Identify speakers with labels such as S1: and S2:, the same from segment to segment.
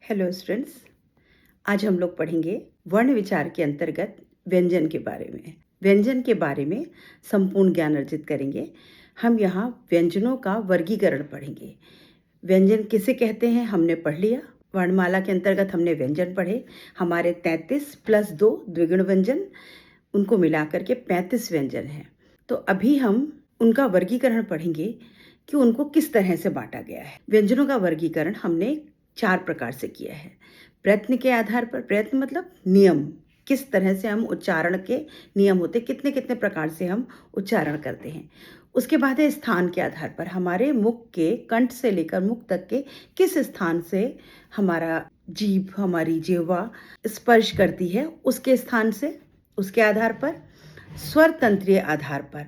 S1: Hello students. आज हम लोग पढ़ेंगे वर्ण विचार के अंतर्गत व्यंजन के बारे में। व्यंजन के बारे में संपूर्ण ज्ञान अर्जित करेंगे। हम यहाँ व्यंजनों का वर्गीकरण पढ़ेंगे। व्यंजन किसे कहते हैं हमने पढ़ लिया। वर्णमाला के अंतर्गत हमने व्यंजन पढ़े। हमारे 33 + 2 द्विगुण व्यंजन, उनको मिलाकर के 35 व्यंजन हैं। तो अभी हम उनका वर्गीकरण पढ़ेंगे कि उनको किस तरह से बांटा गया है। व्यंजनों का वर्गीकरण हमने 4 प्रकार से किया है। प्रयत्न के आधार पर, प्रयत्न मतलब नियम, किस तरह से हम उच्चारण के नियम होते, कितने कितने प्रकार से हम उच्चारण करते हैं। उसके बाद है स्थान के आधार पर, हमारे मुख के कंठ से लेकर मुख तक के किस स्थान से हमारा जीभ, हमारी जिह्वा स्पर्श करती है, उसके स्थान से, उसके आधार पर। स्वर तंत्रीय आधार पर,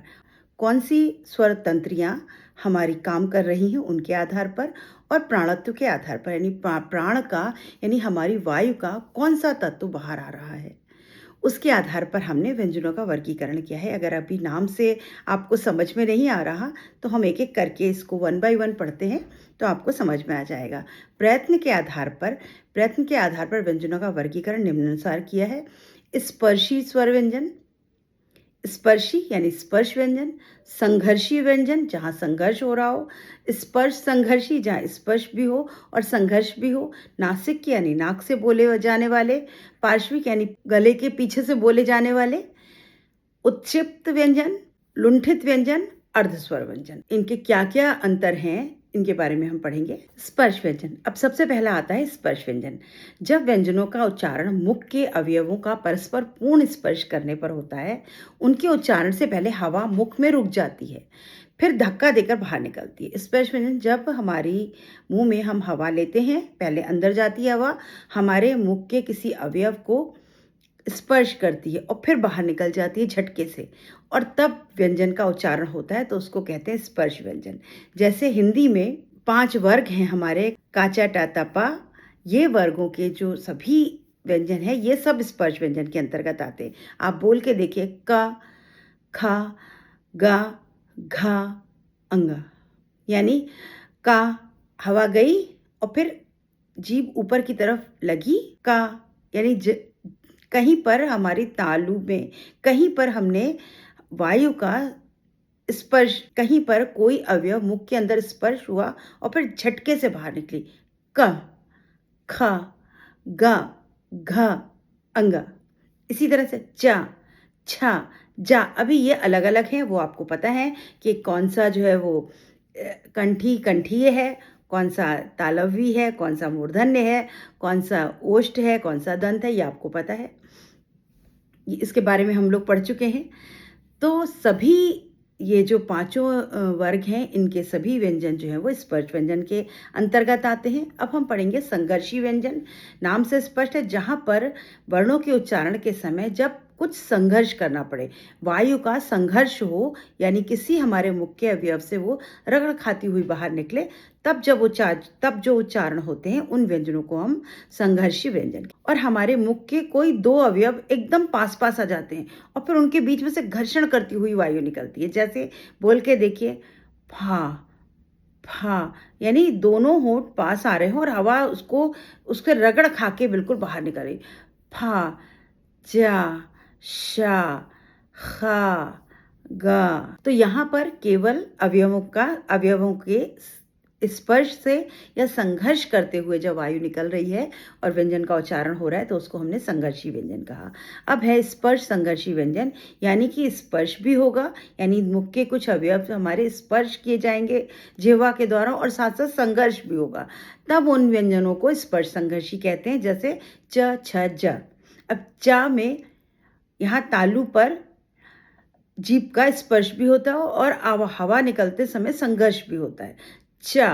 S1: कौन सी स्वर तंत्रियाँ हमारी काम कर रही हैं उनके आधार पर। और प्राणत्व के आधार पर, यानी प्राण का, यानी हमारी वायु का कौन सा तत्व बाहर आ रहा है, उसके आधार पर हमने व्यंजनों का वर्गीकरण किया है। अगर अभी नाम से आपको समझ में नहीं आ रहा तो हम एक एक करके इसको 1 बाय 1 पढ़ते हैं तो आपको समझ में आ जाएगा। प्रयत्न के आधार पर व्यंजनों का वर्गीकरण निम्नानुसार किया है। स्पर्शी स्वर व्यंजन, स्पर्शी यानी स्पर्श व्यंजन। संघर्षी व्यंजन, जहाँ संघर्ष हो रहा हो। स्पर्श संघर्षी, जहाँ स्पर्श भी हो और संघर्ष भी हो। नासिक यानी नाक से बोले जाने वाले। पार्श्विक यानी गले के पीछे से बोले जाने वाले। उत्क्षिप्त व्यंजन, लुंठित व्यंजन, अर्धस्वर व्यंजन। इनके क्या क्या अंतर हैं इनके बारे में हम पढ़ेंगे। स्पर्श व्यंजन, अब सबसे पहला आता है स्पर्श व्यंजन। जब व्यंजनों का उच्चारण मुख के अवयवों का परस्पर पूर्ण स्पर्श करने पर होता है, उनके उच्चारण से पहले हवा मुख में रुक जाती है, फिर धक्का देकर बाहर निकलती है। स्पर्श व्यंजन, जब हमारी मुंह में हम हवा लेते हैं, पहले अंदर जाती है हवा, हमारे मुख के किसी अवयव को स्पर्श करती है और फिर बाहर निकल जाती है झटके से, और तब व्यंजन का उच्चारण होता है, तो उसको कहते हैं स्पर्श व्यंजन। जैसे हिंदी में 5 वर्ग हैं हमारे, काचा टाता पा, ये वर्गों के जो सभी व्यंजन हैं ये सब स्पर्श व्यंजन के अंतर्गत आते हैं। आप बोल के देखिए, क, खा, गा, घा, अंगा, यानी का हवा गई और फिर जीभ ऊपर की तरफ लगी, का यानी कहीं पर हमारी तालु में, कहीं पर हमने वायु का स्पर्श, कहीं पर कोई अवयव मुख के अंदर स्पर्श हुआ और फिर झटके से बाहर निकली। क, ख, ग, घ, अंग। इसी तरह से च, छ, जा। अभी ये अलग अलग हैं, वो आपको पता है कि कौन सा जो है वो कंठीय है, कौन सा तालव्य है, कौन सा मूर्धन्य है, कौन सा ओष्ठ है, कौन सा दंत है, ये आपको पता है। इसके बारे में हम लोग पढ़ चुके हैं। तो सभी ये जो 5 वर्ग हैं, इनके सभी व्यंजन जो हैं वो स्पर्श व्यंजन के अंतर्गत आते हैं। अब हम पढ़ेंगे संघर्षी व्यंजन। नाम से स्पष्ट है, जहाँ पर वर्णों के उच्चारण के समय जब कुछ संघर्ष करना पड़े, वायु का संघर्ष हो, यानी किसी हमारे मुख के अवयव से वो रगड़ खाती हुई बाहर निकले, तब जो उच्चारण होते हैं उन व्यंजनों को हम संघर्षी व्यंजन। और हमारे मुख के कोई 2 अवयव एकदम पास पास आ जाते हैं और फिर उनके बीच में से घर्षण करती हुई वायु निकलती है। जैसे बोल के देखिए, फा, फा, यानी दोनों होंठ पास आ रहे हो और हवा उसके रगड़ खा के बिल्कुल बाहर निकल रही। फा, जा, शा, खा, गा। तो यहाँ पर केवल अवयवों के स्पर्श से या संघर्ष करते हुए जब वायु निकल रही है और व्यंजन का उच्चारण हो रहा है, तो उसको हमने संघर्षी व्यंजन कहा। अब है स्पर्श संघर्षी व्यंजन, यानी कि स्पर्श भी होगा, यानी मुख के कुछ अवयव हमारे स्पर्श किए जाएंगे जिह्वा के द्वारा, और साथ साथ संघर्ष भी होगा, तब उन व्यंजनों को स्पर्श संघर्षी कहते हैं। जैसे च, छ, ज। अब चा में यहाँ तालु पर जीभ का स्पर्श भी होता है और हवा निकलते समय संघर्ष भी होता है। चा,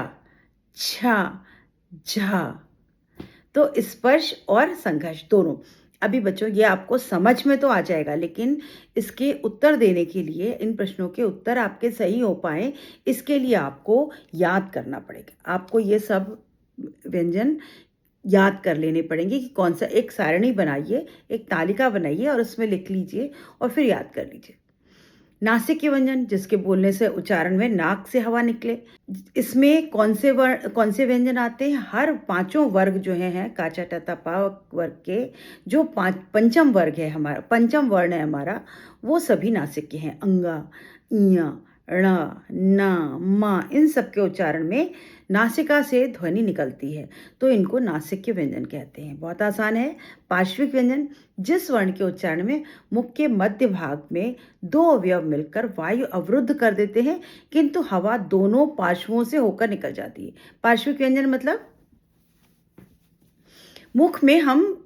S1: छा, झा। तो स्पर्श और संघर्ष दोनों। अभी बच्चों ये आपको समझ में तो आ जाएगा, लेकिन इसके उत्तर देने के लिए, इन प्रश्नों के उत्तर आपके सही हो पाए, इसके लिए आपको याद करना पड़ेगा। आपको ये सब व्यंजन याद कर लेने पड़ेंगे कि कौन सा। एक सारणी बनाइए, एक तालिका बनाइए और उसमें लिख लीजिए और फिर याद कर लीजिए। नासिक्य व्यंजन, जिसके बोलने से उच्चारण में नाक से हवा निकले। इसमें कौन से व्यंजन आते हैं? हर पांचों वर्ग जो हैं का चा टा ता पा वर्ग के जो पंचम वर्ग है हमारा, पंचम वर्ण है हमारा, वो सभी नासिक्य हैं। अंगा, इया, ण, न, म, इन सब के उच्चारण में नासिका से ध्वनि निकलती है, तो इनको नासिक्य व्यंजन कहते हैं। बहुत आसान है। पार्श्विक व्यंजन, जिस वर्ण के उच्चारण में मुख के मध्य भाग में दो अवयव मिलकर वायु अवरुद्ध कर देते हैं, किंतु हवा दोनों पार्श्वों से होकर निकल जाती है। पार्श्विक व्यंजन मतलब मुख में हम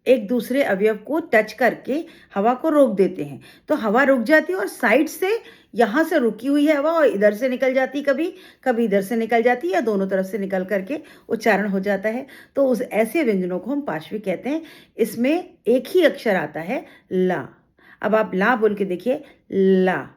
S1: एक दूसरे अवयव को टच करके हवा को रोक देते हैं, तो हवा रुक जाती है और साइड से यहाँ से रुकी हुई है हवा और इधर से निकल जाती, कभी कभी इधर से निकल जाती है, या दोनों तरफ से निकल करके उच्चारण हो जाता है, तो उस ऐसे व्यंजनों को हम पार्श्विक कहते हैं। इसमें एक ही अक्षर आता है, ला। अब आप ला बोल के देखिए, ला।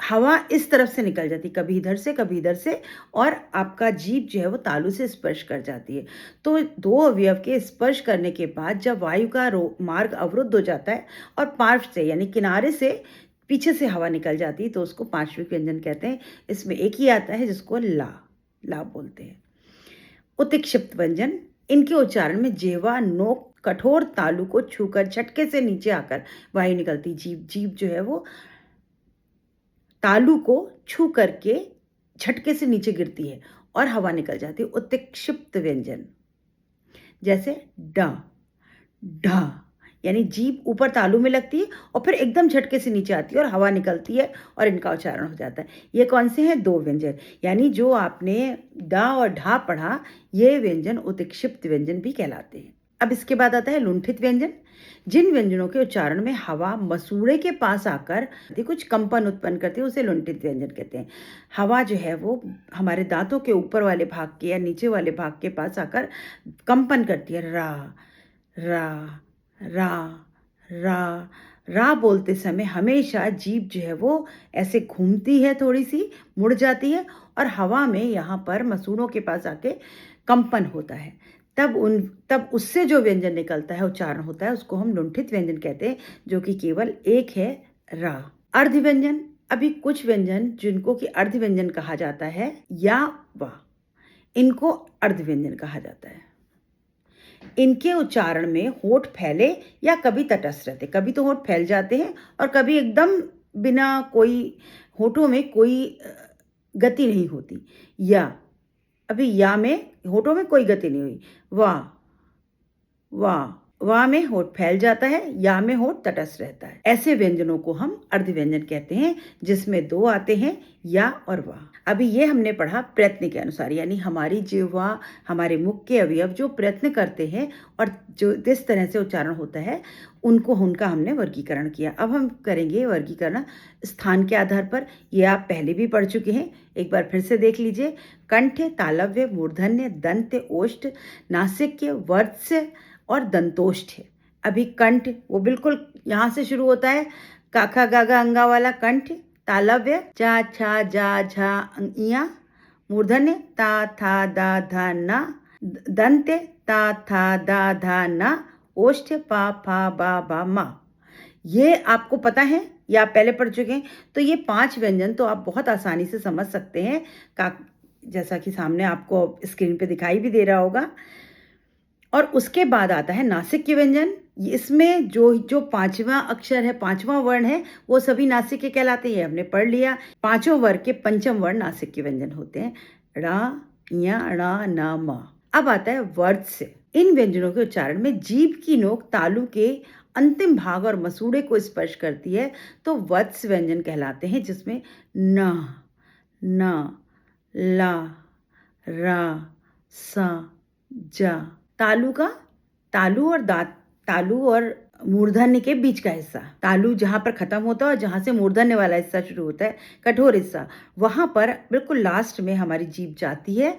S1: हवा इस तरफ से निकल जाती, कभी इधर से कभी इधर से, और आपका जीभ जो है वो तालु से स्पर्श कर जाती है। तो दो अवयव के स्पर्श करने के बाद जब वायु का मार्ग अवरुद्ध हो जाता है और पार्श्व से यानी किनारे से पीछे से हवा निकल जाती है, तो उसको पार्श्विक व्यंजन कहते हैं। इसमें एक ही आता है जिसको ला बोलते हैं। उत्क्षिप्त व्यंजन, इनके उच्चारण में जिह्वा नोक कठोर तालु को छूकर झटके से नीचे आकर वायु निकलती। जीभ जो है वो तालु को छू करके झटके से नीचे गिरती है और हवा निकल जाती है। उत्क्षिप्त व्यंजन जैसे ड, ढ, यानी जीभ ऊपर तालु में लगती है और फिर एकदम झटके से नीचे आती है और हवा निकलती है और इनका उच्चारण हो जाता है। ये कौन से हैं? दो व्यंजन, यानी जो आपने ड और ढा पढ़ा, ये व्यंजन उत्क्षिप्त व्यंजन भी कहलाते हैं। अब इसके बाद आता है लुंठित व्यंजन, जिन व्यंजनों के उच्चारण में हवा मसूड़े के पास आकर कुछ कंपन उत्पन्न करती है, उसे लुंठित व्यंजन कहते हैं। हवा जो है वो हमारे दांतों के ऊपर वाले भाग के या नीचे वाले भाग के पास आकर कंपन करती है। रा रा रा रा रा बोलते समय हमेशा जीभ जो है वो ऐसे घूमती है, थोड़ी सी मुड़ जाती है और हवा में यहाँ पर मसूड़ों के पास आके कंपन होता है। तब उससे जो व्यंजन निकलता है, उच्चारण होता है, उसको हम लुंठित व्यंजन कहते हैं, जो कि केवल एक है, रा। अर्ध व्यंजन, अभी कुछ व्यंजन जिनको कि अर्ध व्यंजन कहा जाता है या वा, इनको अर्ध व्यंजन कहा जाता है। इनके उच्चारण में होठ फैले या कभी तटस्थ रहते, कभी तो होठ फैल जाते हैं और कभी एकदम बिना कोई होठों में कोई गति नहीं होती। या अभी या में होठों में कोई गति नहीं हुई। वा में होठ फैल जाता है, या में होठ तटस्थ रहता है। ऐसे व्यंजनों को हम अर्ध व्यंजन कहते हैं, जिसमें दो आते हैं, या और वा। अभी ये हमने पढ़ा प्रयत्न के अनुसार, यानी हमारी जिह्वा, हमारे मुख के अवयव जो प्रयत्न करते हैं और जो जिस तरह से उच्चारण होता है, उनका हमने वर्गीकरण किया। अब हम करेंगे वर्गीकरण स्थान के आधार पर। ये आप पहले भी पढ़ चुके हैं, एक बार फिर से देख लीजिए। कंठ, तालव्य, मूर्धन्य, दंत, ओष्ठ, नासिक्य, वर्त्स्य और दंतोष्ठ है। अभी कंठ वो बिल्कुल यहाँ से शुरू होता है, काखा गागा अंगा वाला कंठ। तालव्य चा छा जा झा इया। मूर्धन्य ता था दा धा ना। दंत ता था दा धा ना। ओष्ठ पा फा बा बा मा। ये आपको पता है, ये आप पहले पढ़ चुके हैं, तो ये 5 व्यंजन तो आप बहुत आसानी से समझ सकते हैं, जैसा कि सामने आपको स्क्रीन पे दिखाई भी दे रहा होगा। और उसके बाद आता है नासिक्य व्यंजन। इसमें जो पांचवा अक्षर है, पांचवा वर्ण है, वो सभी नासिक्य कहलाते हैं, हमने पढ़ लिया। पांचों वर्ग के पंचम वर्ण नासिक्य व्यंजन होते हैं, रा, या, णा, ना, मा। अब आता है वर्त्स्य। इन व्यंजनों के उच्चारण में जीभ की नोक तालु के अंतिम भाग और मसूड़े को स्पर्श करती है, तो वर्त्स्य व्यंजन कहलाते हैं, जिसमें न, ला, रा, सा, जा। तालु और मूर्धन्य के बीच का हिस्सा, तालु जहाँ पर खत्म होता है और जहाँ से मूर्धन्य वाला हिस्सा शुरू होता है, कठोर हिस्सा, वहाँ पर बिल्कुल लास्ट में हमारी जीभ जाती है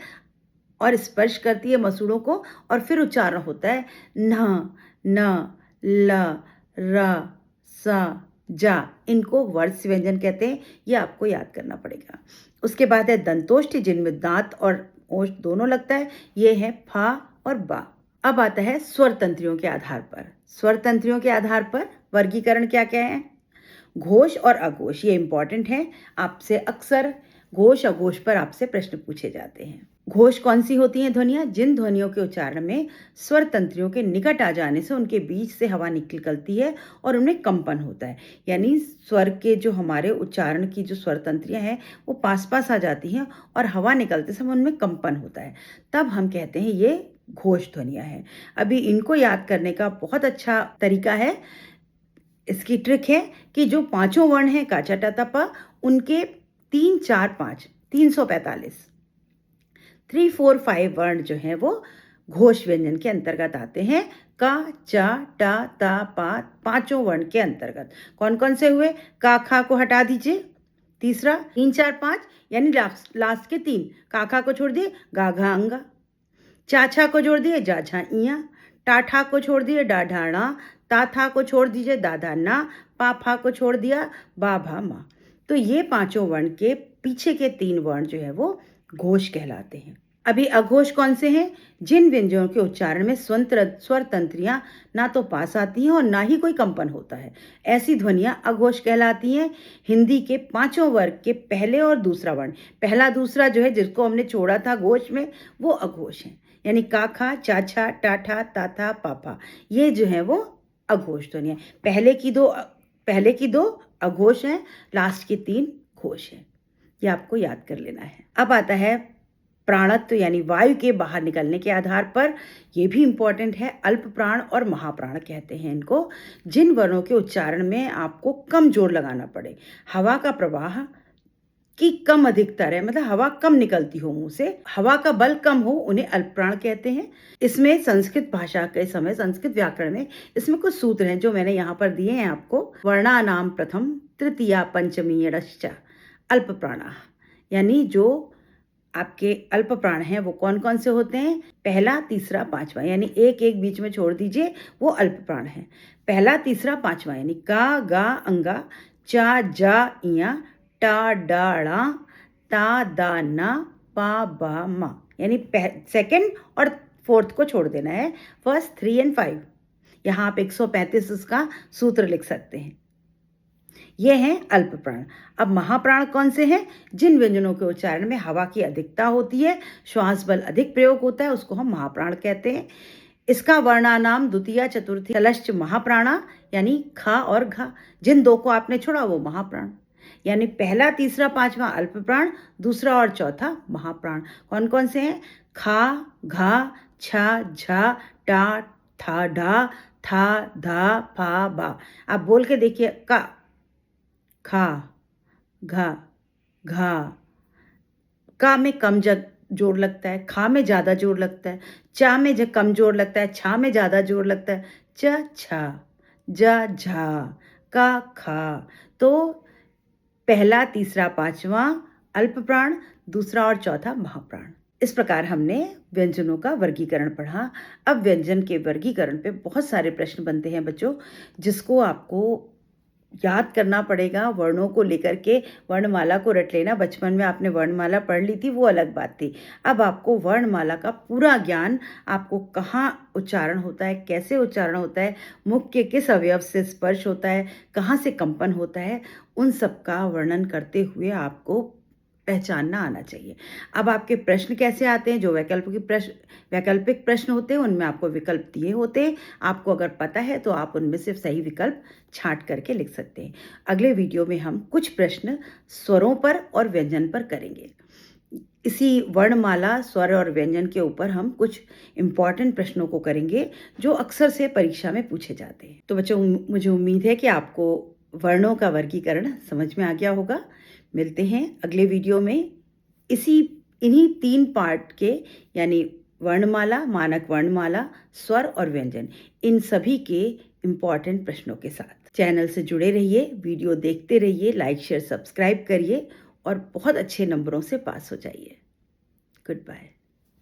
S1: और स्पर्श करती है मसूड़ों को, और फिर उच्चारण होता है न, ला, रा, सा, जा। इनको वर्त्स्य व्यंजन कहते हैं, ये आपको याद करना पड़ेगा। उसके बाद है दंतोष्ठ, जिनमें दांत और ओष्ठ दोनों लगता है, ये है फा और बा। अब आता है स्वर तंत्रियों के आधार पर। स्वर तंत्रियों के आधार पर वर्गीकरण क्या क्या है? घोष और अघोष ये इम्पॉर्टेंट है, आपसे अक्सर घोष अघोष पर आपसे प्रश्न पूछे जाते हैं। घोष कौन सी होती हैं ध्वनियाँ? जिन ध्वनियों के उच्चारण में स्वर तंत्रियों के निकट आ जाने से उनके बीच से हवा निकलती है और उनमें कंपन होता है। यानी स्वर के जो हमारे उच्चारण की जो स्वर तंत्रियाँ हैं वो पास पास आ जाती हैं और हवा निकलते समय उनमें कंपन होता है, तब हम कहते हैं ये घोष ध्वनियाँ हैं। अभी इनको याद करने का बहुत अच्छा तरीका है, इसकी ट्रिक है कि जो पांचों वर्ण हैं का चा टा ता पा, उनके 3 4 5 345 3 4 5 वर्ण जो हैं वो घोष व्यंजन के अंतर्गत आते हैं। का चा टा ता पा पांचों वर्ण के अंतर्गत कौन कौन से हुए? का खा को हटा दीजिए, तीसरा 3 4 5 यानी लास्ट के 3, का खा को छोड़ दिए गा घा अंगा, चा छा को जोड़ दिए जा झा इया, टा ठा को छोड़ दिए डा ढा णा, ता था को छोड़ दीजिए दा धा ना, पा फा को छोड़ दिया बा भा मा। तो ये पांचों वर्ण के पीछे के 3 वर्ण जो है वो घोष कहलाते हैं। अभी अघोष कौन से हैं? जिन व्यंजनों के उच्चारण में स्वर तंत्रियां ना तो पास आती हैं और ना ही कोई कंपन होता है, ऐसी ध्वनियां अघोष कहलाती हैं। हिंदी के पांचों वर्ग के पहले और दूसरा वर्ण, पहला दूसरा जो है जिसको हमने छोड़ा था घोष में, वो अघोष है। यानी का खा चा छा टा ठा ता था पा फा, ये जो है वो अघोष ध्वनियां। पहले की दो अघोष हैं, लास्ट की 3 घोष हैं। ये आपको याद कर लेना है। अब आता है प्राणत्व यानी वायु के बाहर निकलने के आधार पर, ये भी इम्पॉर्टेंट है। अल्प प्राण और महाप्राण कहते हैं इनको। जिन वर्णों के उच्चारण में आपको कम जोर लगाना पड़े, हवा का प्रवाह की कम अधिकता रहे, मतलब हवा कम निकलती हो मुंह से, हवा का बल कम हो, उन्हें अल्प प्राण कहते हैं। इसमें संस्कृत भाषा के समय संस्कृत व्याकरण में इसमें कुछ सूत्र हैं जो मैंने यहाँ पर दिए हैं आपको। वर्णानाम प्रथम तृतीया पंचमी षष्ठ अल्प प्राणा, यानी जो आपके अल्प प्राण हैं वो कौन कौन से होते हैं? पहला तीसरा पांचवा, यानी एक एक बीच में छोड़ दीजिए, वो अल्प प्राण है। पहला तीसरा पांचवा यानी का गा अंगा, चा जा इया, टा डा ड़ा, ता दा ना, पा बा मा, यानी सेकंड और फोर्थ को छोड़ देना है। फर्स्ट 3 और 5, यहाँ आप 135 इसका सूत्र लिख सकते हैं। ये हैं अल्प प्राण। अब महाप्राण कौन से हैं? जिन व्यंजनों के उच्चारण में हवा की अधिकता होती है, श्वास बल अधिक प्रयोग होता है, उसको हम महाप्राण कहते हैं। इसका वर्णानाम द्वितीय चतुर्थी तलश्च महाप्राणा, यानी खा और घा, जिन 2 को आपने छोड़ा वो महाप्राण। यानी पहला तीसरा पांचवा अल्प प्राण, दूसरा और चौथा महाप्राण। कौन कौन से हैं? खा घा छा झा टा था ढा था धा फा बा। आप बोल के देखिए, का खा घा घा, का में कम जोर लगता है, खा में ज़्यादा जोर लगता है, चा में कम जोर लगता है, छा में ज़्यादा जोर लगता है, च छा जा झा का खा। तो पहला तीसरा पांचवा अल्प प्राण, दूसरा और चौथा महाप्राण। इस प्रकार हमने व्यंजनों का वर्गीकरण पढ़ा। अब व्यंजन के वर्गीकरण पे बहुत सारे प्रश्न बनते हैं बच्चों, जिसको आपको याद करना पड़ेगा। वर्णों को लेकर के वर्णमाला को रट लेना। बचपन में आपने वर्णमाला पढ़ ली थी, वो अलग बात थी। अब आपको वर्णमाला का पूरा ज्ञान, आपको कहाँ उच्चारण होता है, कैसे उच्चारण होता है, मुख के किस अवयव से स्पर्श होता है, कहाँ से कंपन होता है, उन सब का वर्णन करते हुए आपको पहचानना आना चाहिए। अब आपके प्रश्न कैसे आते हैं? जो वैकल्पिक प्रश्न होते हैं उनमें आपको विकल्प दिए होते हैं। आपको अगर पता है तो आप उनमें से सही विकल्प छांट करके लिख सकते हैं। अगले वीडियो में हम कुछ प्रश्न स्वरों पर और व्यंजन पर करेंगे। इसी वर्णमाला, स्वर और व्यंजन के ऊपर हम कुछ इम्पॉर्टेंट प्रश्नों को करेंगे जो अक्सर से परीक्षा में पूछे जाते हैं। तो बच्चों, मुझे उम्मीद है कि आपको वर्णों का वर्गीकरण समझ में आ गया होगा। मिलते हैं अगले वीडियो में इन्हीं 3 पार्ट के, यानी वर्णमाला, मानक वर्णमाला, स्वर और व्यंजन, इन सभी के इम्पॉर्टेंट प्रश्नों के साथ। चैनल से जुड़े रहिए, वीडियो देखते रहिए, लाइक शेयर सब्सक्राइब करिए और बहुत अच्छे नंबरों से पास हो जाइए। Good bye.